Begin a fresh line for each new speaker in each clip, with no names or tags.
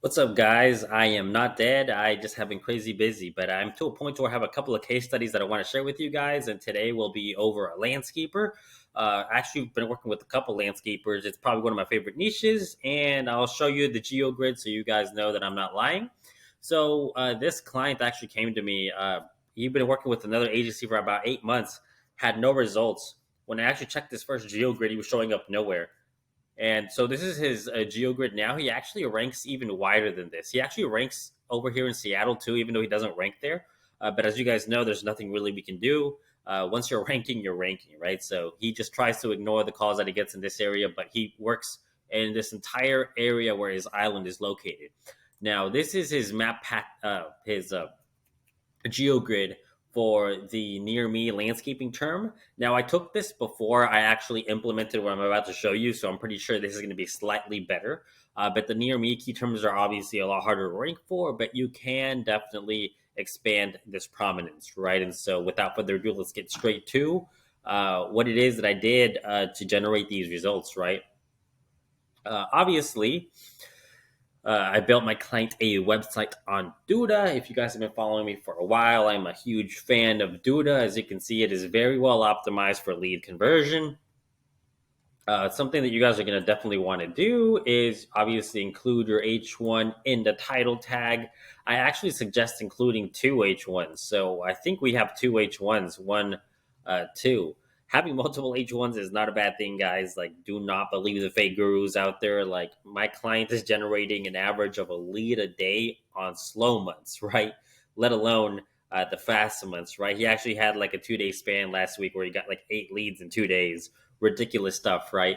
What's up, guys? I am not dead. I just have been crazy busy, but I'm to a point where I have a couple of case studies that I want to share with you guys. And today will be over a landscaper. Actually, been working with a couple landscapers. It's probably one of my favorite niches, and I'll show you the geo grid so you guys know that I'm not lying. So this client actually came to me. He'd been working with another agency for about 8 months, had no results. When I actually checked this first geo grid, he was showing up nowhere. And so this is his GeoGrid now. He actually ranks even wider than this. He actually ranks over here in Seattle too, even though he doesn't rank there. But as you guys know, there's nothing really we can do. Once you're ranking, right? So he just tries to ignore the calls that he gets in this area, but he works in this entire area where his island is located. Now, this is his map pack, his GeoGrid for the near me landscaping term. Now, I took this before I actually implemented what I'm about to show you, so I'm pretty sure this is going to be slightly better. But the near me key terms are obviously a lot harder to rank for, but you can definitely expand this prominence, right? And so, without further ado, let's get straight to what it is that I did to generate these results, right? Obviously, I built my client a website on Duda. If you guys have been following me for a while, I'm a huge fan of Duda. As you can see, it is very well optimized for lead conversion. Something that you guys are going to definitely want to do is obviously include your H1 in the title tag. I actually suggest including two H1s. So I think we have two H1s, one, two. Having multiple H1s is not a bad thing, guys. Like, do not believe the fake gurus out there. Like, my client is generating an average of a lead a day on slow months, right? Let alone the fast months, right? He actually had like a 2 day span last week where he got like 8 leads in 2 days. Ridiculous stuff, right?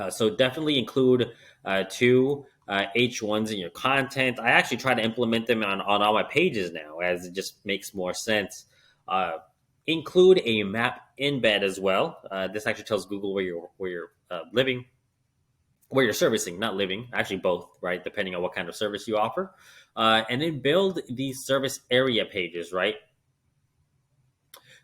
So definitely include two H1s in your content. I actually try to implement them on all my pages now, as it just makes more sense. Uh, Include a map embed as well. This actually tells Google where you're living, where you're servicing, not living. Actually, both, right? Depending on what kind of service you offer. And then build these service area pages, right?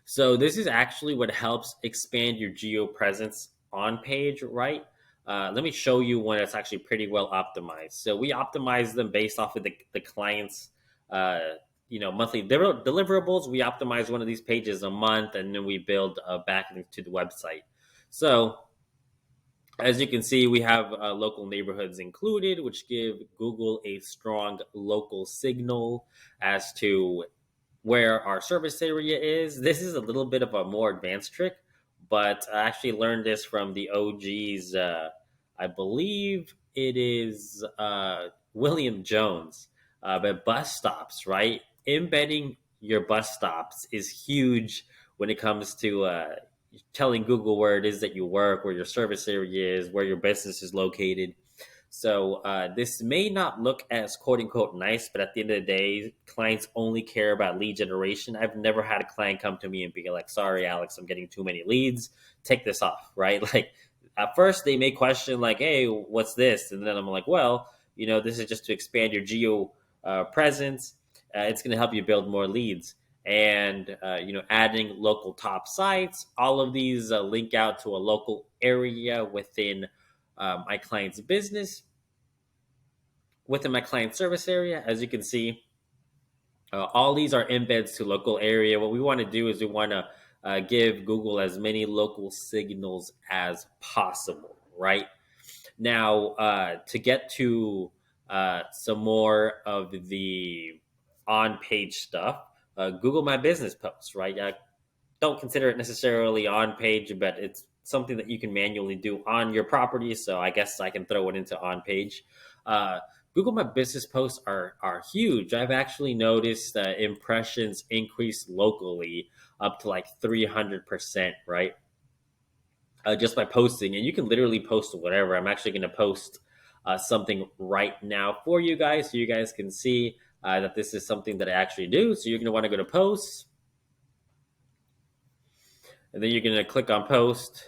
So this is actually what helps expand your geo presence on page, right? Let me show you one that's actually pretty well optimized. So we optimize them based off of the client's, monthly deliverables. We optimize one of these pages a month, and then we build a backlink to the website. So as you can see, we have local neighborhoods included, which give Google a strong local signal as to where our service area is. This is a little bit of a more advanced trick, but I actually learned this from the OGs. I believe it is William Jones. But bus stops, right? Embedding your bus stops is huge when it comes to telling Google where it is that you work, where your service area is, where your business is located. So this may not look as quote unquote nice, but at the end of the day, clients only care about lead generation. I've never had a client come to me and be like, "Sorry, Alex, I'm getting too many leads. Take this off." Right? Like at first they may question like, "Hey, what's this?" And then I'm like, "Well, this is just to expand your geo presence. It's going to help you build more leads." And adding local top sites, all of these link out to a local area within my client's business, within my client service area. As you can see, all these are embeds to local area. What we want to do is we want to give Google as many local signals as possible, right? Now, to get to some more of the on page stuff, Google My Business posts, right? Don't consider it necessarily on page, but it's something that you can manually do on your property. So I guess I can throw it into on page. Uh, Google My Business posts are huge. I've actually noticed impressions increase locally up to like 300%, right? Just by posting, and you can literally post whatever. I'm actually going to post something right now for you guys, so you guys can see that this is something that I actually do. So you're going to want to go to posts, and then you're going to click on post.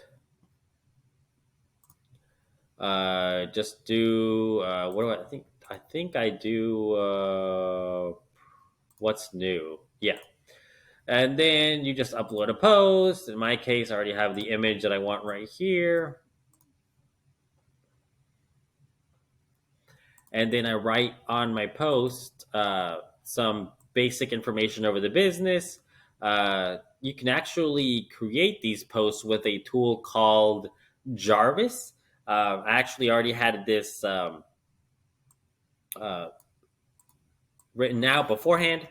Just do what do I think? I think I do what's new. Yeah. And then you just upload a post. In my case, I already have the image that I want right here. and then I write on my post some basic information over the business. You can actually create these posts with a tool called Jarvis. I actually already had this uh, written out beforehand,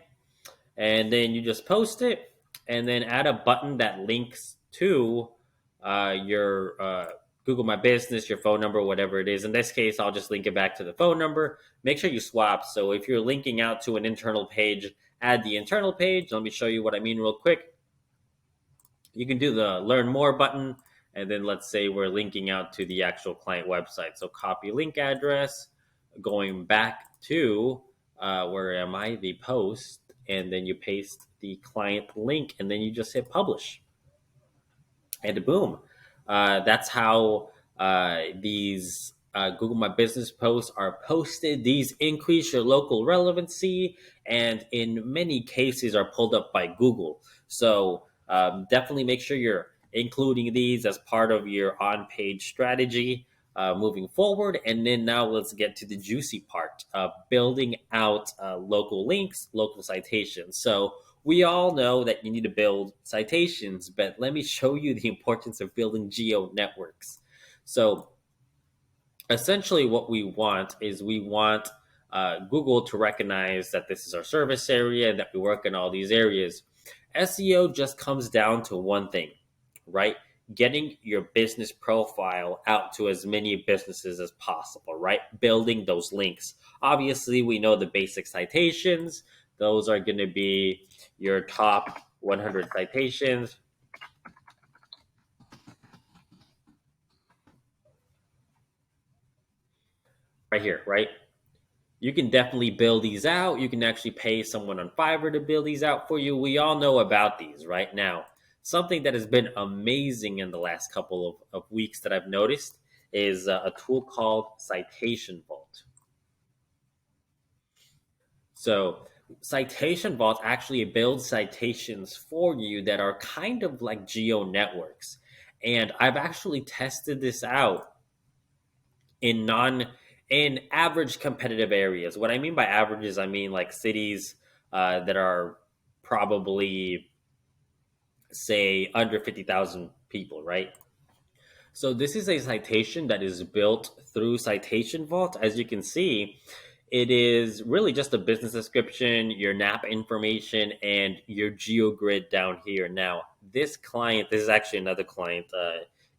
and then you just post it, and then add a button that links to your Google My Business, your phone number, whatever it is. In this case, I'll just link it back to the phone number. Make sure you swap. So if you're linking out to an internal page, add the internal page. Let me show you what I mean real quick. You can do the learn more button, and then let's say we're linking out to the actual client website. So copy link address, going back to where am I, the post, and then you paste the client link, and then you just hit publish, and boom. That's how these Google My Business posts are posted. These increase your local relevancy, and in many cases are pulled up by Google. So definitely make sure you're including these as part of your on-page strategy moving forward. And then now let's get to the juicy part of building out local links, local citations. So we all know that you need to build citations, but let me show you the importance of building geo networks. So essentially what we want is we want Google to recognize that this is our service area and that we work in all these areas. SEO just comes down to one thing, right? Getting your business profile out to as many businesses as possible, right? Building those links. Obviously, we know the basic citations. Those are going to be your top 100 citations right here, right? You can definitely build these out. You can actually pay someone on Fiverr to build these out for you. We all know about these right now. Something that has been amazing in the last couple of weeks that I've noticed is a tool called Citation Vault. So, Citation Vault actually builds citations for you that are kind of like geo networks. And I've actually tested this out in non in average competitive areas. What I mean by average is I mean like cities that are probably say under 50,000 people, right? So this is a citation that is built through Citation Vault. As you can see, it is really just a business description, your NAP information, and your GeoGrid down here. Now, this client, this is actually another client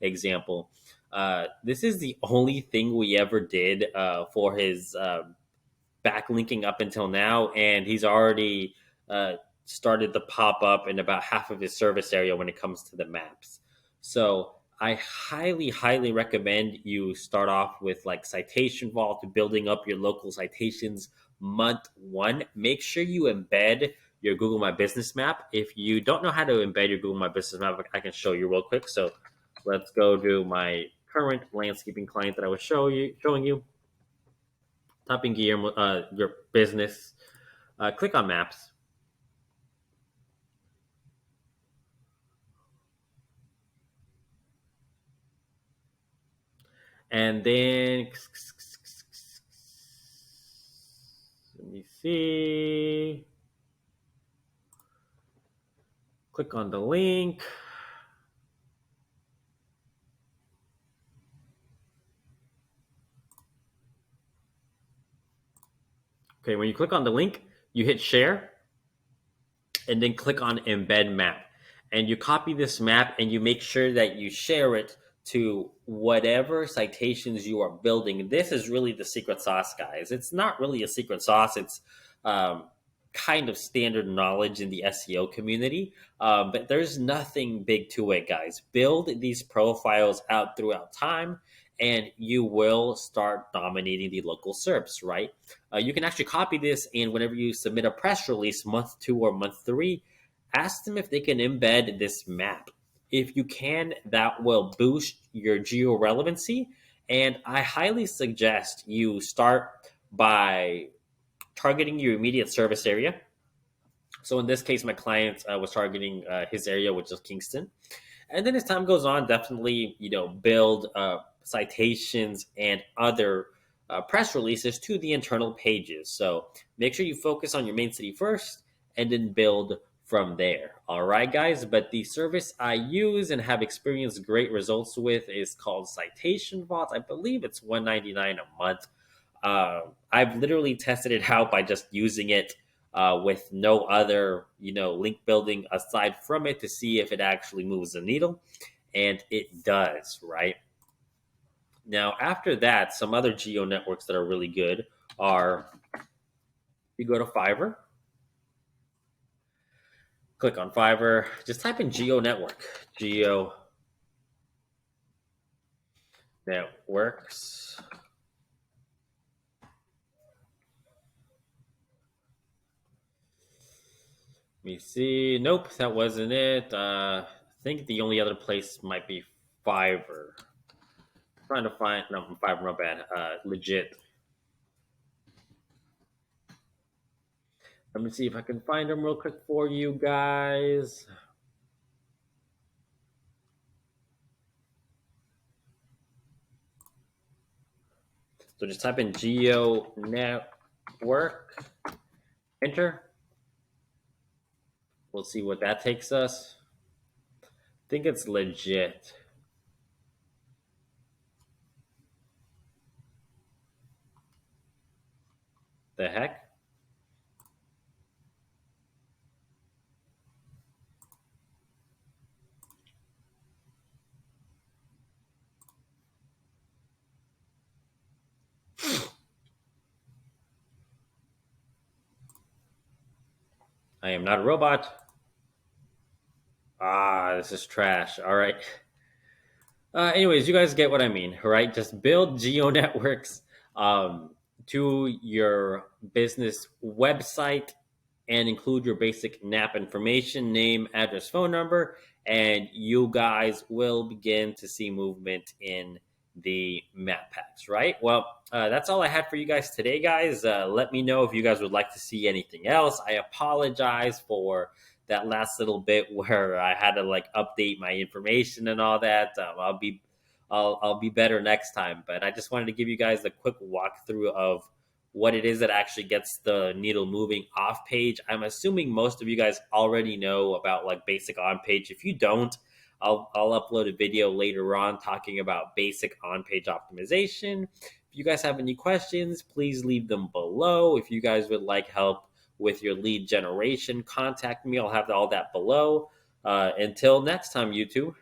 example. This is the only thing we ever did for his backlinking up until now, and he's already uh, started to pop up in about half of his service area when it comes to the maps. So I highly, highly recommend you start off with like Citation Vault, building up your local citations month one. Make sure you embed your Google My Business map. If you don't know how to embed your Google My Business map, I can show you real quick. So let's go to my current landscaping client that I was showing you. Type in Guillermo, your business. Click on maps, and then let me see. Click on the link. Okay, when you click on the link, you hit share, and then click on embed map. And you copy this map and you make sure that you share it to whatever citations you are building. This is really the secret sauce, guys. It's not really a secret sauce. It's kind of standard knowledge in the SEO community. But there's nothing big to it, guys. Build these profiles out throughout time, and you will start dominating the local SERPs, right? You can actually copy this, and whenever you submit a press release, month two or month three, ask them if they can embed this map. If you can, that will boost your geo relevancy. And I highly suggest you start by targeting your immediate service area. So in this case, my client was targeting his area, which is Kingston. And then as time goes on, definitely build citations and other press releases to the internal pages. So make sure you focus on your main city first and then build from there. All right, guys. But the service I use and have experienced great results with is called Citation Vault. I believe it's $199 a month. I've literally tested it out by just using it with no other, link building aside from it to see if it actually moves the needle, and it does, right? Now, after that, some other geo networks that are really good are you go to Fiverr, click on Fiverr, just type in geo network, geo networks. Let me see. Nope, that wasn't it. I think the only other place might be Fiverr. Trying to find no Fiverr, my bad. Legit. Let me see if I can find them real quick for you guys. So just type in geo network, enter. We'll see what that takes us. I think it's legit. The heck? I am not a robot. This is trash. All right. Anyways, you guys get what I mean, right? Just build geo networks to your business website and include your basic NAP information, name, address, phone number, and you guys will begin to see movement in the map packs, right? Well, that's all I had for you guys today, guys. Let me know if you guys would like to see anything else. I apologize for that last little bit where I had to like update my information and all that. I'll be better next time. But I just wanted to give you guys a quick walkthrough of what it is that actually gets the needle moving off page. I'm assuming most of you guys already know about like basic on page. If you don't, I'll upload a video later on talking about basic on page optimization. If you guys have any questions, please leave them below. If you guys would like help with your lead generation, contact me. I'll have all that below. Until next time, YouTube.